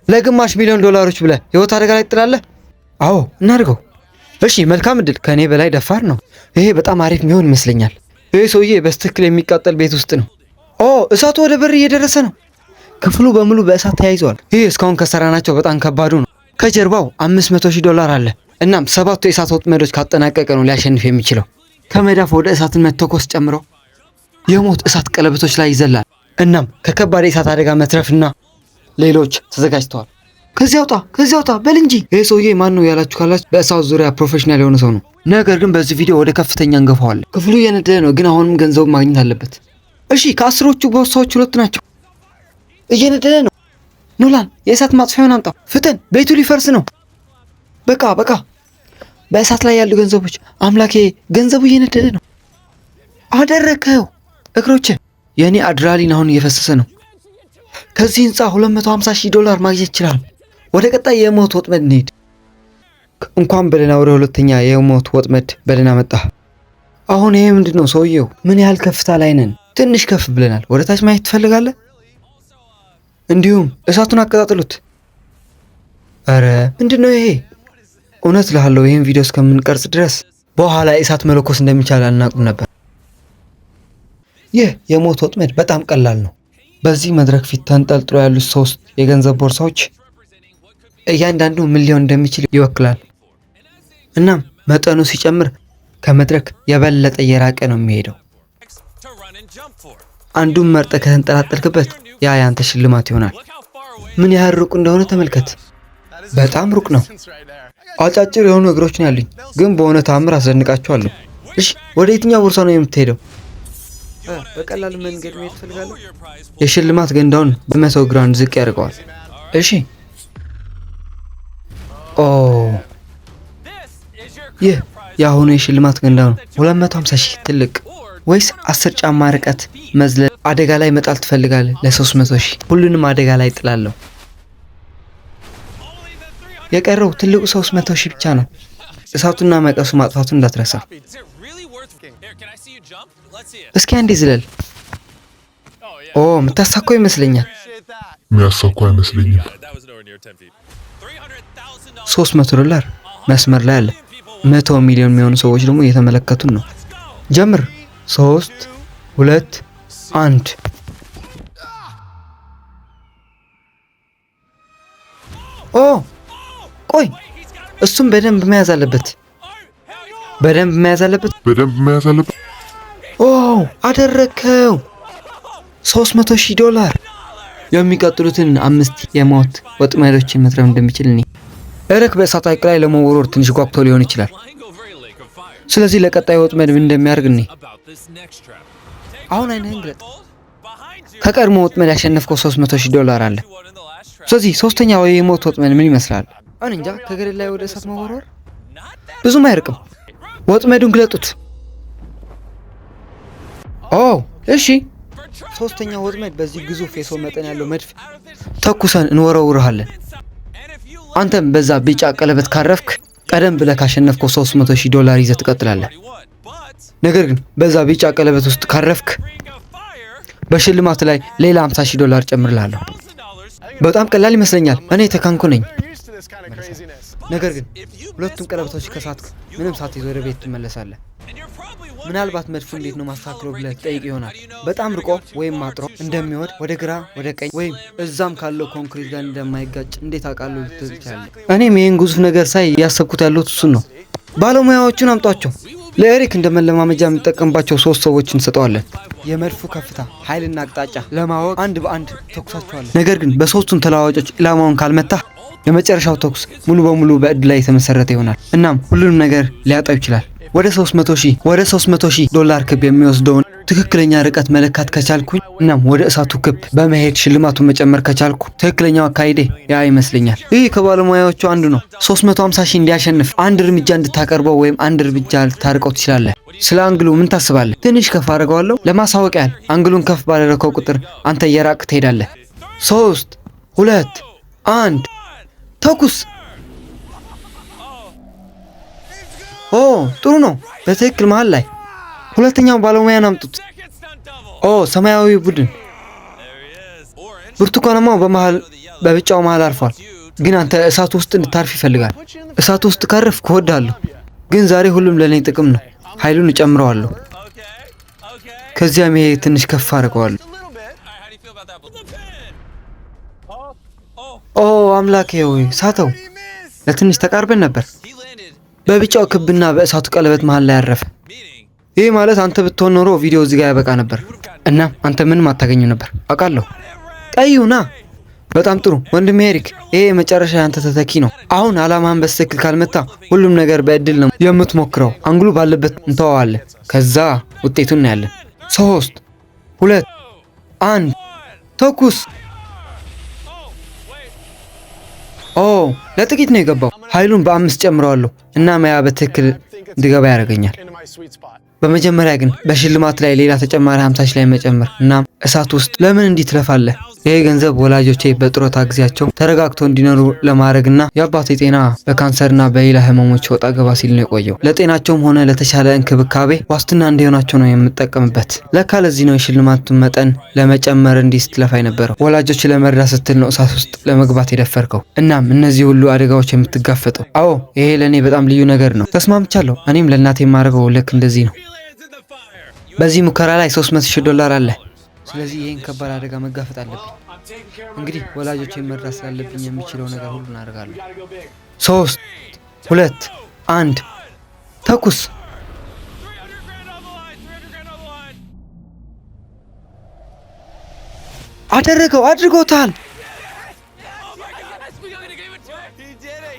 ለግማሽ ሚሊዮን ዶላሮች ብለህ ህይወት አደጋ ላይ ትጥላለህ? አዎ እናድርገው። እሺ መልካም እድል። ከእኔ በላይ ደፋር ነው። ይሄ በጣም አሪፍ የሚሆን ይመስለኛል። ይሄ ሰውዬ በስትክክል የሚቃጠል ቤት ውስጥ ነው። እሳቱ ወደ በር እየደረሰ ነው። ክፍሉ በሙሉ በእሳት ተያይዘዋል። ይህ እስካሁን ከሰራናቸው በጣም ከባዱ ነው። ከጀርባው $500,000 አለ። እናም 7 የእሳት ወጥመዶች ካጠናቀቀ ነው ሊያሸንፍ የሚችለው። ከመዳፍ ወደ እሳትን መተኮስ ጨምሮ የሞት እሳት ቀለበቶች ላይ ይዘላል። እናም ከከባድ የእሳት አደጋ መትረፍና ሌሎች ተዘጋጅተዋል። ከዚያ ውጣ በል እንጂ። ይህ ሰውዬ ማን ነው ያላችሁ ካላችሁ በእሳት ዙሪያ ፕሮፌሽናል የሆነ ሰው ነው። ነገር ግን በዚህ ቪዲዮ ወደ ከፍተኛ እንገፋዋለን። ክፍሉ እየነደደ ነው፣ ግን አሁንም ገንዘቡ ማግኘት አለበት። እሺ ከ10ዎቹ ቦርሳዎች 2 ናቸው። እየነደደ ነው። ኖላን የእሳት ማጥፊያውን አምጣው ፍጠን፣ ቤቱ ሊፈርስ ነው። በቃ በእሳት ላይ ያሉ ገንዘቦች። አምላኬ ገንዘቡ እየነደደ ነው። አደረከው እግሮች። የእኔ አድራሊን አሁን እየፈሰሰ ነው። ከዚህ ህንፃ $250,000 ማግኘት ይችላል። ወደ ቀጣይ የሞት ወጥመድ እንሄድ። እንኳን በደህና ወደ ሁለተኛ የሞት ወጥመድ በደህና መጣ። አሁን ይሄ ምንድን ነው? ሰውየው ምን ያህል ከፍታ ላይ ነን? ትንሽ ከፍ ብለናል። ወደ ታች ማየት ትፈልጋለህ? እንዲሁም እሳቱን አቀጣጥሉት። አረ ምንድን ነው ይሄ? እውነት እልሃለሁ ይህን ቪዲዮ እስከምንቀርጽ ድረስ በኋላ እሳት መለኮስ እንደሚቻል አናውቅም ነበር። ይህ የሞት ወጥመድ በጣም ቀላል ነው። በዚህ መድረክ ፊት ተንጠልጥሎ ያሉት 3 የገንዘብ ቦርሳዎች እያንዳንዱ ምን ሊሆን እንደሚችል ይወክላል። እናም መጠኑ ሲጨምር ከመድረክ የበለጠ እየራቀ ነው የሚሄደው። አንዱን መርጠህ ከተንጠላጠልክበት ያ ያንተ ሽልማት ይሆናል። ምን ያህል ሩቅ እንደሆነ ተመልከት። በጣም ሩቅ ነው። አጫጭር የሆኑ እግሮች ነው ያሉኝ፣ ግን በሆነ ታምር አስደንቃቸዋለሁ። እሺ ወደ የትኛው ቦርሳ ነው የምትሄደው? በቀላሉ መንገድ መሄድ ትፈልጋለህ? የሽልማት ገንዳውን በ100 ግራውንድ ዝቅ ያደርገዋል። እሺ ይህ የአሁኑ የሽልማት ገንዳው ነው። 250,000 ትልቅ ወይስ 10 ጫማ ርቀት መዝለል? አደጋ ላይ መጣል ትፈልጋለህ? ለ300,000 ሁሉንም አደጋ ላይ ጥላለሁ። የቀረው ትልቁ 300,000 ብቻ ነው። እሳቱና መቀሱ ማጥፋቱን እንዳትረሳ። እስኪ አንዴ ዝለል። የምታሳካው ይመስለኛል። የሚያሳካው አይመስለኝም። $300 መስመር ላይ አለ። 100 ሚሊዮን የሚሆኑ ሰዎች ደግሞ እየተመለከቱን ነው። ጀምር። 3 2 1 ቆይ እሱም በደንብ መያዝ አለበት። አደረከው። $300,000 የሚቀጥሉትን 5 የሞት ወጥመዶችን መትረፍ እንደሚችል እኔ ኤሪክ በእሳት ሐይቅ ላይ ለመወርወር ትንሽ ጓጉቶ ሊሆን ይችላል። ስለዚህ ለቀጣይ ወጥመድ ምን እንደሚያደርግ እኔ አሁን አይነህን ግለጥ። ከቀድሞ ወጥመድ ያሸነፍከው $300,000 አለ። ስለዚህ ሶስተኛው የሞት ወጥመድ ምን ይመስላል? እንጃ። ከገደል ላይ ወደ እሳት መወርወር ብዙም አይርቅም። ወጥመዱን ግለጡት። እሺ ሶስተኛው ወጥመድ በዚህ ግዙፍ የሰው መጠን ያለው መድፍ ተኩሰን እንወረውርሃለን። አንተም በዛ ቢጫ ቀለበት ካረፍክ ቀደም ብለህ ካሸነፍከው $300,000 ይዘህ ትቀጥላለህ። ነገር ግን በዛ ቢጫ ቀለበት ውስጥ ካረፍክ በሽልማት ላይ ሌላ $50,000 ጨምርልሃለሁ። በጣም ቀላል ይመስለኛል። እኔ ተካንኩ ነኝ። ነገር ግን ሁለቱም ቀለበቶች ከሳትክ ምንም ሳትይዝ ወደ ቤት ትመለሳለህ። ምናልባት መድፉ እንዴት ነው ማስተካከለው ብለህ ጠይቅ ይሆናል። በጣም ርቆ ወይም አጥሮ እንደሚወድ ወደ ግራ ወደ ቀኝ ወይም እዛም ካለው ኮንክሪት ጋር እንደማይጋጭ እንዴት አውቃለሁ ልትል ትችላለህ። እኔም ይህን ግዙፍ ነገር ሳይ ያሰብኩት ያለሁት እሱን ነው። ባለሙያዎቹን አምጧቸው። ለኤሪክ እንደ መለማመጃ የምንጠቀምባቸው 3 ሰዎችን እንሰጠዋለን። የመድፉ ከፍታ፣ ኃይልና አቅጣጫ ለማወቅ አንድ በአንድ ተኩሳቸዋለን። ነገር ግን በ3ቱም ተለዋዋጮች ኢላማውን ካልመታህ የመጨረሻው ተኩስ ሙሉ በሙሉ በእድል ላይ የተመሰረተ ይሆናል። እናም ሁሉንም ነገር ሊያጣው ይችላል። ወደ $300,000 ክብ የሚወስደውን ትክክለኛ ርቀት መለካት ከቻልኩኝ እናም ወደ እሳቱ ክብ በመሄድ ሽልማቱን መጨመር ከቻልኩ ትክክለኛው አካሄዴ ያ ይመስለኛል። ይህ ከባለሙያዎቹ አንዱ ነው። 350,000 እንዲያሸንፍ አንድ እርምጃ እንድታቀርበው ወይም አንድ እርምጃ ልታርቀው ትችላለህ። ስለ አንግሉ ምን ታስባለህ? ትንሽ ከፍ አድርገዋለሁ። ለማሳወቅ ያህል አንግሉን ከፍ ባደረከው ቁጥር አንተ እየራቅ ትሄዳለህ። 3 2 1 ተኩስ። ጥሩ ነው። በትክክል መሃል ላይ። ሁለተኛው ባለሙያን አምጡት። ሰማያዊ ቡድን። ብርቱካናማው በመሃል በብቻው መሃል አርፏል። ግን አንተ እሳቱ ውስጥ እንድታርፍ ይፈልጋል። እሳቱ ውስጥ ካረፍክ እወድሃለሁ። ግን ዛሬ ሁሉም ለኔ ጥቅም ነው። ኃይሉን እጨምረዋለሁ። ከዚያም ይሄ ትንሽ ከፍ አድርገዋለሁ። ኦ አምላኬ ሆይ ሳተው። ለትንሽ ተቃርበን ነበር። በቢጫው ክብና በእሳቱ ቀለበት መሃል ላይ አረፈ። ይህ ማለት አንተ ብትሆን ኖሮ ቪዲዮ እዚህ ጋር ያበቃ ነበር እና አንተ ምንም አታገኘው ነበር አውቃለሁ። ቀዩ ና። በጣም ጥሩ ወንድሜ ኤሪክ፣ ይሄ የመጨረሻ ያንተ ተተኪ ነው። አሁን አላማህን በትክክል ካልመታ ሁሉም ነገር በእድል ነው የምትሞክረው። አንግሉ ባለበት እንተዋዋለን፣ ከዛ ውጤቱን እናያለን። 3 2 1 ተኩስ። ኦ ለጥቂት ነው የገባው። ኃይሉን በ5 ጨምረዋለሁ እና ማያ በትክክል እንድገባ ያደርገኛል። በመጀመሪያ ግን በሽልማት ላይ ሌላ ተጨማሪ 50 ሺህ ላይ መጨመር እና እሳት ውስጥ ለምን እንዲህ ትለፋለህ? ይሄ ገንዘብ ወላጆቼ በጥሮታ ጊዜያቸው ተረጋግቶ እንዲኖሩ ለማድረግና የአባቴ ጤና በካንሰርና በሌላ ህመሞች ወጣ ገባ ሲል ነው የቆየው። ለጤናቸውም ሆነ ለተሻለ እንክብካቤ ዋስትና እንዲሆናቸው ነው የምጠቀምበት። ለካ ለዚህ ነው የሽልማቱን መጠን ለመጨመር እንዲህ ስትለፋ የነበረው። ወላጆች ለመርዳት ስትል ነው እሳት ውስጥ ለመግባት የደፈርከው። እናም እነዚህ ሁሉ አደጋዎች የምትጋፈጠው። አዎ ይሄ ለእኔ በጣም ልዩ ነገር ነው። ተስማምቻለሁ። እኔም ለእናቴ የማደርገው ልክ እንደዚህ ነው። በዚህ ሙከራ ላይ $300,000 አለ። ስለዚህ ይህን ከባድ አደጋ መጋፈጥ አለብኝ። እንግዲህ ወላጆቼን መርዳት ስላለብኝ የሚችለው ነገር ሁሉ እናደርጋለሁ። 3 2 1 ተኩስ። አድርጎታል።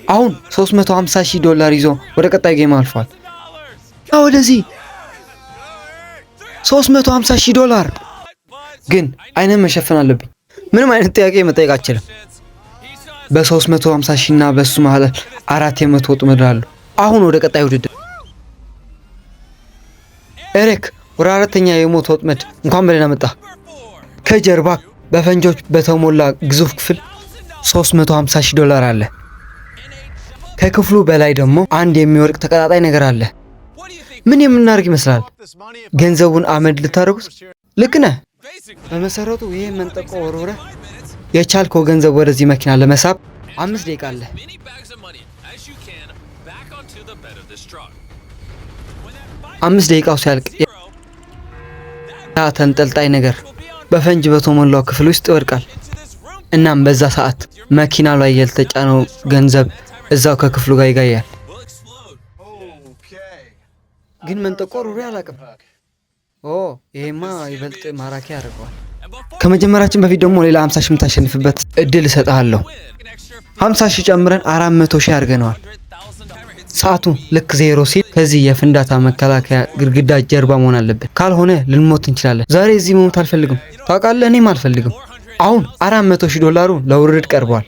አሁን $350,000 ይዞ ወደ ቀጣይ ጌም አልፏል። ወደዚህ $350,000 ግን አይነን መሸፈን አለብኝ። ምንም አይነት ጥያቄ መጠየቅ አልችልም። በ350,000 እና በሱ መሃል 4 የመቶ ወጥመድ አሉ። አሁን ወደ ቀጣይ ውድድር ኤሪክ፣ ወደ 4ኛ የሞት ወጥመድ እንኳን በደህና መጣ። ከጀርባ በፈንጆች በተሞላ ግዙፍ ክፍል $350,000 አለ። ከክፍሉ በላይ ደግሞ አንድ የሚወርቅ ተቀጣጣይ ነገር አለ። ምን የምናደርግ ይመስላል? ገንዘቡን አመድ ልታደርጉት? ልክ ነህ። በመሰረቱ ይሄ መንጠቆ ወርወረ የቻልከው ገንዘብ ወደዚህ መኪና ለመሳብ 5 ደቂቃ አለ። 5 ደቂቃው ሲያልቅ ያ ተንጠልጣይ ነገር በፈንጅ በተሞላው ክፍል ውስጥ ይወድቃል። እናም በዛ ሰዓት መኪና ላይ ያልተጫነው ገንዘብ እዛው ከክፍሉ ጋር ይጋያል። ግን መንጠቆ ወርወረ አላውቅም። ይሄማ ይበልጥ ማራኪ ያደርገዋል። ከመጀመራችን በፊት ደግሞ ሌላ 50,000 የምታሸንፍበት እድል እሰጥሃለሁ። 50,000 ጨምረን 400,000 አድርገነዋል። ሰዓቱ ልክ 0 ሲል ከዚህ የፍንዳታ መከላከያ ግድግዳ ጀርባ መሆን አለብን። ካልሆነ ልንሞት እንችላለን። ዛሬ እዚህ መሞት አልፈልግም። ታውቃለህ፣ እኔም አልፈልግም። አሁን $400,000 ለውርድ ቀርበዋል።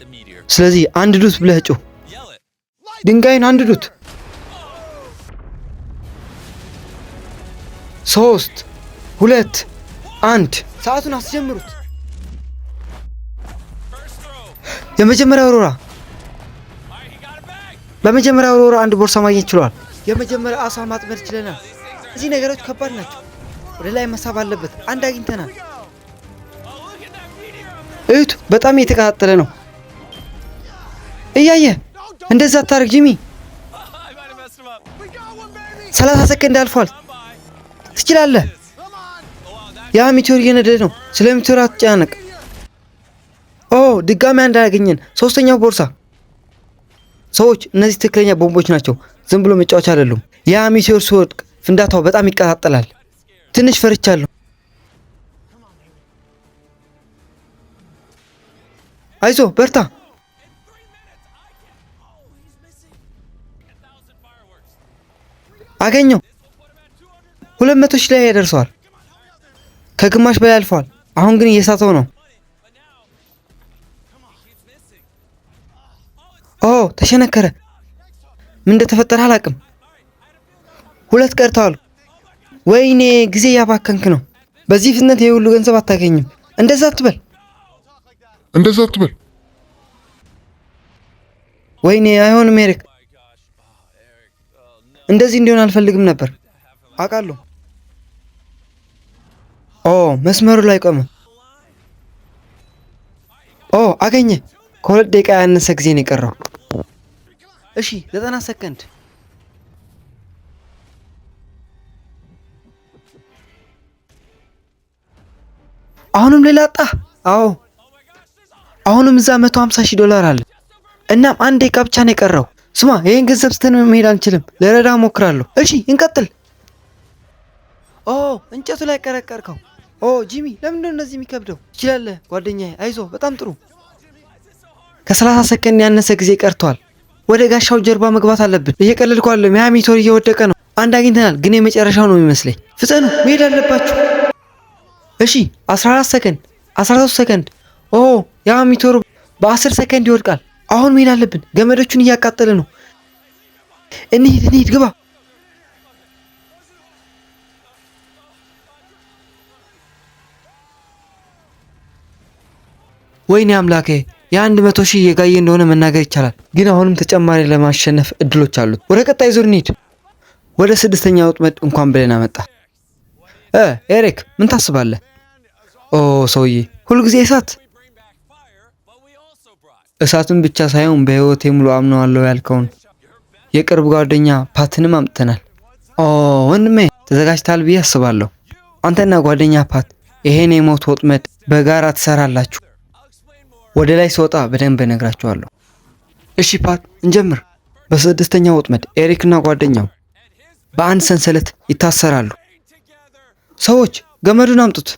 ስለዚህ አንድ ዱት ብለህ ጩህ። ድንጋይን አንድ ዱት። 3 2 1 ሰዓቱን አስጀምሩት። የመጀመሪያው ወሮራ በመጀመሪያው ወሮራ አንድ ቦርሳ ማግኘት ችሏል። የመጀመሪያው አሳ ማጥመድ ችለናል። እዚህ ነገሮች ከባድ ናቸው። ወደ ላይ መሳብ አለበት። አንድ አግኝተናል። እዩት፣ በጣም እየተቀጣጠለ ነው። እያየ እንደዛ አታርግ ጂሚ። 30 ሰከንድ አልፏል። ትችላለህ። ያ ሚቴዎር እየነደደ ነው። ስለ ሚቴዎር አትጨናነቅ። ድጋሚ አንድ አያገኘን። 3ኛው ቦርሳ። ሰዎች እነዚህ ትክክለኛ ቦምቦች ናቸው፣ ዝም ብሎ መጫወቻ አይደሉም። ያ ሚቴዎር ሲወድቅ ፍንዳታው በጣም ይቀጣጠላል። ትንሽ ፈርቻለሁ። አይዞ በርታ። አገኘው። 200,000 ላይ ያደርሰዋል። ከግማሽ በላይ አልፏል። አሁን ግን እየሳተው ነው። ተሸነከረ። ምን እንደተፈጠረ አላውቅም። 2 ቀርተዋል። ወይኔ ጊዜ ያባከንክ ነው። በዚህ ፍጥነት የሁሉ ገንዘብ አታገኝም። እንደዛ አትበል። ወይኔ አይሆንም ኤሪክ። እንደዚህ እንዲሆን አልፈልግም ነበር አውቃለሁ። መስመሩ ላይ ቆመ። አገኘ። ከ2 ደቂቃ ያነሰ ጊዜ ነው የቀረው። እሺ 90 ሰከንድ። አሁንም ሌላ አጣ። አዎ አሁንም እዛ $150,000 አለ። እናም 1 ደቂቃ ብቻ ነው የቀረው። ስማ ይሄን ገንዘብ ስተን መሄድ አንችልም። ልረዳ እሞክራለሁ። እሺ እንቀጥል። ኦ እንጨቱ ላይ ቀረቀርከው። ኦ ጂሚ ለምንድን ነው እንደዚህ የሚከብደው? ትችላለህ ጓደኛዬ፣ አይዞ። በጣም ጥሩ። ከ30 ሰከንድ ያነሰ ጊዜ ቀርቷል። ወደ ጋሻው ጀርባ መግባት አለብን። እየቀለድኩ አይደለም። ያ ሚቶር እየወደቀ ነው። አንድ አግኝተናል፣ ግን የመጨረሻው ነው የሚመስለኝ። ፍጠኑ፣ መሄድ አለባችሁ። እሺ 14 ሰከንድ፣ 13 ሰከንድ። ኦ ያ ሚቶር በ10 ሰከንድ ይወድቃል። አሁን መሄድ አለብን። ገመዶቹን እያቃጠለ ነው። እንሂድ፣ ግባ። ወይኔ አምላኬ፣ የ100,000 እየጋየ እንደሆነ መናገር ይቻላል። ግን አሁንም ተጨማሪ ለማሸነፍ እድሎች አሉት። ወደ ቀጣይ ዙር እንሂድ። ወደ 6ኛ ወጥመድ እንኳን ብለን አመጣ። ኤሪክ ምን ታስባለህ? ኦ ሰውዬ፣ ሁልጊዜ እሳቱን ብቻ ሳይሆን በህይወቴ ሙሉ አምነዋለሁ ያልከውን የቅርብ ጓደኛ ፓትንም አምጥተናል። ኦ ወንድሜ፣ ተዘጋጅታል ብዬ አስባለሁ። አንተና ጓደኛ ፓት ይሄን የሞት ወጥመድ በጋራ ትሰራላችሁ። ወደ ላይ ስወጣ በደንብ እነግራችኋለሁ። እሺ ፓት እንጀምር። በ6ኛው ወጥመድ ኤሪክና ጓደኛው በአንድ ሰንሰለት ይታሰራሉ። ሰዎች ገመዱን አምጡት።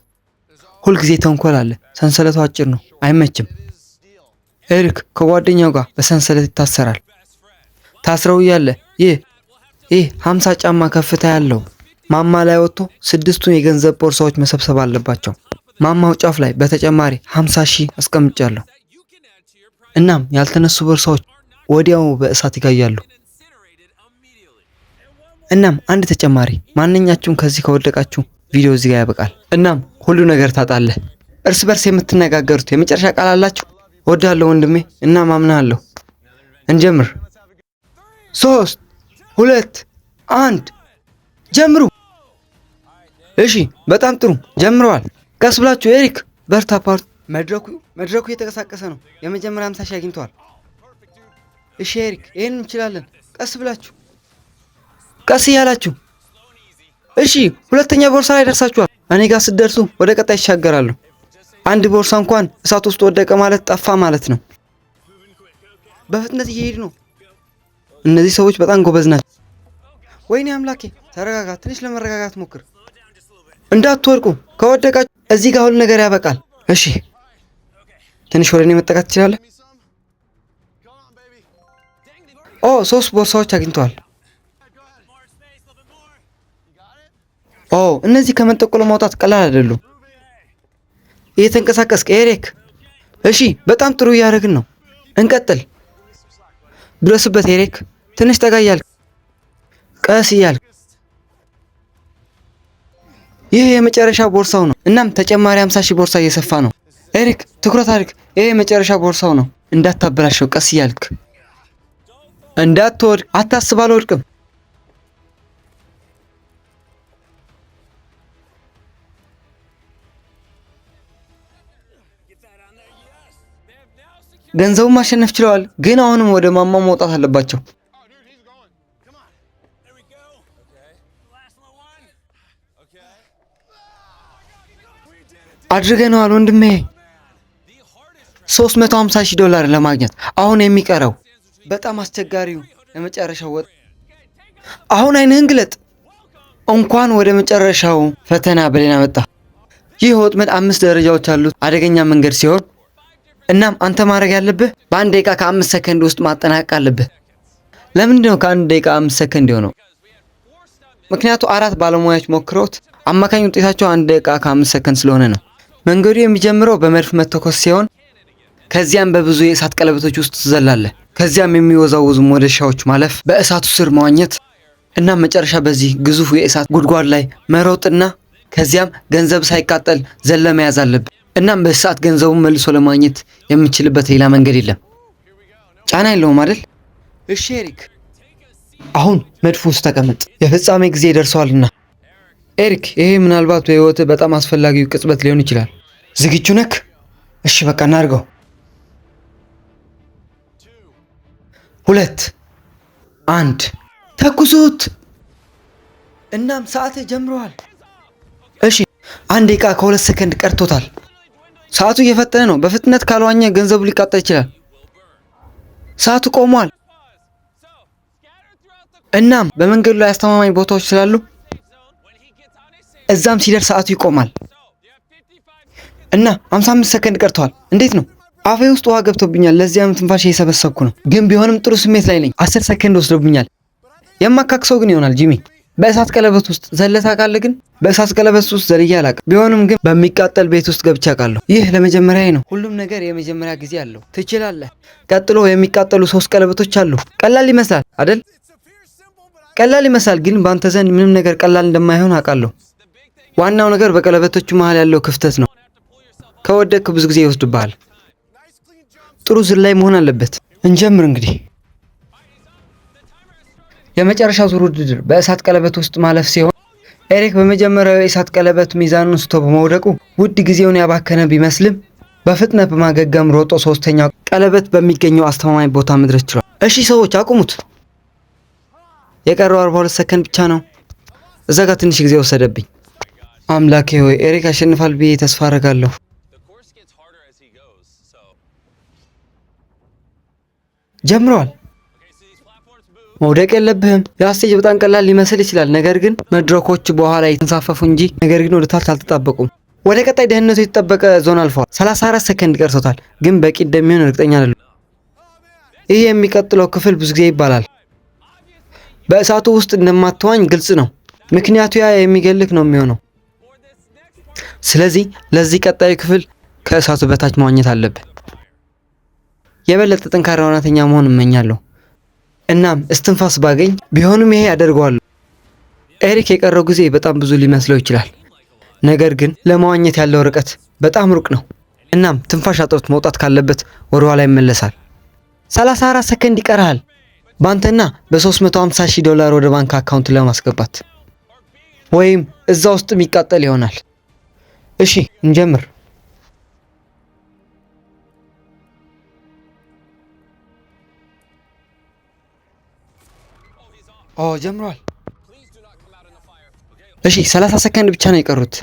ሁልጊዜ ተንኮል አለ። ሰንሰለቱ አጭር ነው፣ አይመችም። ኤሪክ ከጓደኛው ጋር በሰንሰለት ይታሰራል። ታስረው እያለ ይህ 50 ጫማ ከፍታ ያለው ማማ ላይ ወጥቶ 6ቱን የገንዘብ ቦርሳዎች መሰብሰብ አለባቸው። ማማው ጫፍ ላይ በተጨማሪ 50,000 አስቀምጫለሁ። እናም ያልተነሱ ቦርሳዎች ወዲያው በእሳት ይጋያሉ። እናም አንድ ተጨማሪ፣ ማንኛችሁም ከዚህ ከወደቃችሁ ቪዲዮ እዚህ ጋር ያበቃል። እናም ሁሉ ነገር ታጣለህ። እርስ በርስ የምትነጋገሩት የመጨረሻ ቃል አላችሁ። ወዳለሁ ወንድሜ እና ማምናለሁ። እንጀምር። 3 2 1 ጀምሩ። እሺ በጣም ጥሩ ጀምረዋል። ቀስ ብላችሁ ኤሪክ በርታ። ፓርት መድረኩ እየተንቀሳቀሰ ነው። የመጀመሪያ 50,000 አግኝተዋል። እሺ ኤሪክ ይሄን እንችላለን። ቀስ ብላችሁ፣ ቀስ እያላችሁ። እሺ 2ኛ ቦርሳ ላይ ደርሳችኋል። እኔ ጋር ስትደርሱ ወደ ቀጣይ ይሻገራሉ። አንድ ቦርሳ እንኳን እሳት ውስጥ ወደቀ ማለት ጠፋ ማለት ነው። በፍጥነት እየሄዱ ነው። እነዚህ ሰዎች በጣም ጎበዝ ናቸው። ወይኔ አምላኬ፣ ተረጋጋ። ትንሽ ለመረጋጋት ሞክር። እንዳትወድቁ። ከወደቃችሁ እዚህ ጋር ሁሉ ነገር ያበቃል። እሺ ትንሽ ወደ እኔ መጠጋት ትችላለህ? ኦ 3 ቦርሳዎች አግኝተዋል። ኦ እነዚህ ከመንጠቆ ማውጣት ቀላል አይደሉም። እየተንቀሳቀስክ ኤሪክ። እሺ በጣም ጥሩ እያደረግን ነው። እንቀጥል። ድረስበት ኤሪክ። ትንሽ ጠጋ እያልክ፣ ቀስ እያልክ። ይህ የመጨረሻ ቦርሳው ነው። እናም ተጨማሪ 50,000 ቦርሳ እየሰፋ ነው። ኤሪክ ትኩረት አድርግ። ይህ የመጨረሻ ቦርሳው ነው። እንዳታበላሸው። ቀስ እያልክ እንዳትወድቅ። አታስብ፣ አልወድቅም። ገንዘቡን ማሸነፍ ችለዋል፣ ግን አሁንም ወደ ማማ መውጣት አለባቸው። አድርገነዋል ወንድሜ። $350,000 ለማግኘት አሁን የሚቀረው በጣም አስቸጋሪው የመጨረሻው ወጥ። አሁን አይንህን ግለጥ። እንኳን ወደ መጨረሻው ፈተና ብለን መጣ። ይህ ወጥመድ 5 ደረጃዎች አሉት። አደገኛ መንገድ ሲሆን እናም አንተ ማድረግ ያለብህ በ1 ደቂቃ ከ5 ሰከንድ ውስጥ ማጠናቀቅ አለብህ። ለምንድን ነው ከ1 ደቂቃ 5 ሰከንድ የሆነው? ምክንያቱ 4 ባለሙያዎች ሞክረውት አማካኝ ውጤታቸው 1 ደቂቃ ከ5 ሰከንድ ስለሆነ ነው። መንገዱ የሚጀምረው በመድፍ መተኮስ ሲሆን ከዚያም በብዙ የእሳት ቀለበቶች ውስጥ ትዘላለህ። ከዚያም የሚወዛወዙ መዶሻዎች ማለፍ፣ በእሳቱ ስር መዋኘት እና መጨረሻ በዚህ ግዙፍ የእሳት ጉድጓድ ላይ መሮጥና ከዚያም ገንዘብ ሳይቃጠል ዘለ መያዝ አለብህ። እናም በሰዓት ገንዘቡን መልሶ ለማግኘት የምችልበት ሌላ መንገድ የለም። ጫና የለውም አይደል? እሺ ኤሪክ፣ አሁን መድፉ ውስጥ ተቀመጥ። የፍጻሜ ጊዜ ደርሷልና። ኤሪክ፣ ይሄ ምናልባት በህይወትህ በጣም አስፈላጊው ቅጽበት ሊሆን ይችላል። ዝግጁ ነክ? እሺ በቃ እናድርገው። 2 1 ተኩሱት። እናም ሰዓት ጀምሯል። እሺ 1 ደቂቃ ከ2 ሰከንድ ቀርቶታል። ሰዓቱ እየፈጠነ ነው። በፍጥነት ካልዋኘ ገንዘቡ ሊቃጠል ይችላል። ሰዓቱ ቆሟል። እናም በመንገዱ ላይ አስተማማኝ ቦታዎች ስላሉ እዛም ሲደርስ ሰዓቱ ይቆማል። እና 55 ሰከንድ ቀርተዋል። እንዴት ነው? አፌ ውስጥ ውሃ ገብቶብኛል። ለዚያም ትንፋሽ እየሰበሰብኩ ነው። ግን ቢሆንም ጥሩ ስሜት ላይ ነኝ። 10 ሰከንድ ወስዶብኛል። የማካክሰው ግን ይሆናል ጂሚ። በእሳት ቀለበት ውስጥ ዘለህ ታውቃለህ? ግን በእሳት ቀለበት ውስጥ ዘልዬ አላውቅም። ቢሆንም ግን በሚቃጠል ቤት ውስጥ ገብቼ አውቃለሁ። ይህ ለመጀመሪያዬ ነው። ሁሉም ነገር የመጀመሪያ ጊዜ አለው። ትችላለህ። ቀጥሎ የሚቃጠሉ 3 ቀለበቶች አሉ። ቀላል ይመስላል አይደል? ቀላል ይመስላል፣ ግን በአንተ ዘንድ ምንም ነገር ቀላል እንደማይሆን አውቃለሁ። ዋናው ነገር በቀለበቶቹ መሃል ያለው ክፍተት ነው። ከወደቅክ ብዙ ጊዜ ይወስድብሃል። ጥሩ ዝላይ መሆን አለበት። እንጀምር እንግዲህ። የመጨረሻው ዙር ውድድር በእሳት ቀለበት ውስጥ ማለፍ ሲሆን ኤሪክ በመጀመሪያው የእሳት ቀለበት ሚዛኑን ስቶ በመውደቁ ውድ ጊዜውን ያባከነ ቢመስልም በፍጥነት በማገገም ሮጦ 3ኛው ቀለበት በሚገኘው አስተማማኝ ቦታ መድረስ ችሏል። እሺ ሰዎች አቁሙት። የቀረው 42 ሰከንድ ብቻ ነው። እዛ ጋር ትንሽ ጊዜ ወሰደብኝ። አምላኬ ሆይ ኤሪክ ያሸንፋል ብዬ ተስፋ አደርጋለሁ። ጀምረዋል። መውደቅ የለብህም። ያ ስቴጅ በጣም ቀላል ሊመስል ይችላል፣ ነገር ግን መድረኮች በኋላ የተንሳፈፉ እንጂ ነገር ግን ወደ ታች አልተጣበቁም። ወደ ቀጣይ ደህንነቱ የተጠበቀ ዞን አልፈዋል። 34 ሰከንድ ቀርቶታል፣ ግን በቂ እንደሚሆን እርግጠኛ አይደለም። ይህ የሚቀጥለው ክፍል ብዙ ጊዜ ይባላል። በእሳቱ ውስጥ እንደማትዋኝ ግልጽ ነው፣ ምክንያቱ ያ የሚገልክ ነው የሚሆነው። ስለዚህ ለዚህ ቀጣዩ ክፍል ከእሳቱ በታች መዋኘት አለብህ። የበለጠ ጠንካራ ዋናተኛ መሆን እመኛለሁ። እናም እስትንፋስ ባገኝ ቢሆንም ይሄ ያደርገዋለሁ። ኤሪክ የቀረው ጊዜ በጣም ብዙ ሊመስለው ይችላል፣ ነገር ግን ለመዋኘት ያለው ርቀት በጣም ሩቅ ነው። እናም ትንፋሽ አጥሮት መውጣት ካለበት ወደ ኋላ ይመለሳል። 34 ሰከንድ ይቀርሃል ባንተና $350,000 ወደ ባንክ አካውንት ለማስገባት ወይም እዛ ውስጥ የሚቃጠል ይሆናል። እሺ እንጀምር። ጀምሯል። እሺ 30 ሰከንድ ብቻ ነው የቀሩት።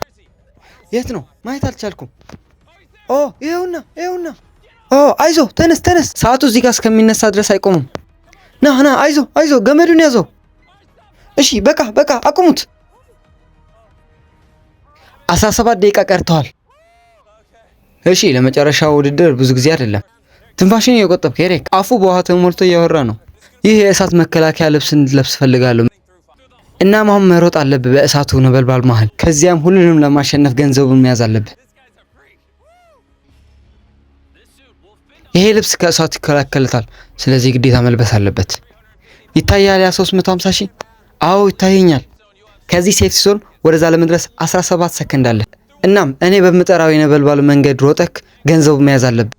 የት ነው? ማየት አልቻልኩም። ይኸውና። አይዞ ተነስ። ሰዓቱ እዚህ ጋር እስከሚነሳ ድረስ አይቆምም። ና አይዞ ገመዱን ያዘው። እሺ በቃ አቁሙት። 17 ደቂቃ ቀርተዋል። እሺ ለመጨረሻው ውድድር ብዙ ጊዜ አይደለም። ትንፋሽን እየቆጠብክ ኤሪክ። አፉ በውሃ ተሞልቶ እያወራ ነው። ይህ የእሳት መከላከያ ልብስ እንድትለብስ ፈልጋለሁ። እናም አሁን መሮጥ አለብህ በእሳቱ ነበልባል መሃል። ከዚያም ሁሉንም ለማሸነፍ ገንዘቡን መያዝ አለብህ። ይሄ ልብስ ከእሳት ይከላከልታል፣ ስለዚህ ግዴታ መልበስ አለበት። ይታያል ያ 350,000? አዎ ይታየኛል። ከዚህ ሴፍ ሲሆን ወደዛ ለመድረስ 17 ሰከንድ አለ። እናም እኔ በምጠራው የነበልባሉ መንገድ ሮጠክ ገንዘቡ መያዝ አለብህ።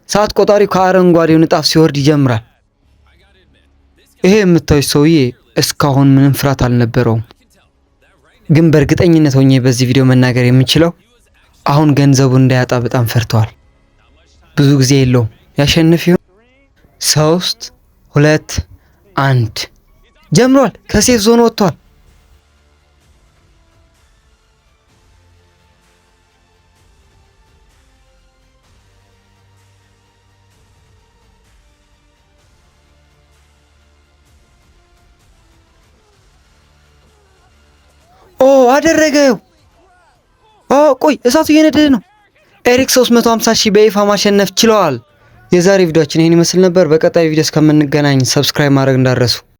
ሰዓት ቆጣሪው ከአረንጓዴው ንጣፍ ሲወርድ ይጀምራል። ይሄ የምታዩት ሰውዬ እስካሁን ምንም ፍርሃት አልነበረውም፣ ግን በእርግጠኝነት ሆኜ በዚህ ቪዲዮ መናገር የምችለው አሁን ገንዘቡ እንዳያጣ በጣም ፈርተዋል። ብዙ ጊዜ የለውም። ያሸንፍ ይሆን? 3 2 1 ጀምሯል። ከሴፍ ዞን ወጥቷል። አደረገው። ቆይ እሳቱ እየነደደ ነው። ኤሪክ 350,000 በይፋ ማሸነፍ ችለዋል። የዛሬ ቪዲዮአችን ይህን ይመስል ነበር። በቀጣይ ቪዲዮ እስከምንገናኝ ሰብስክራይብ ማድረግ እንዳትረሱ።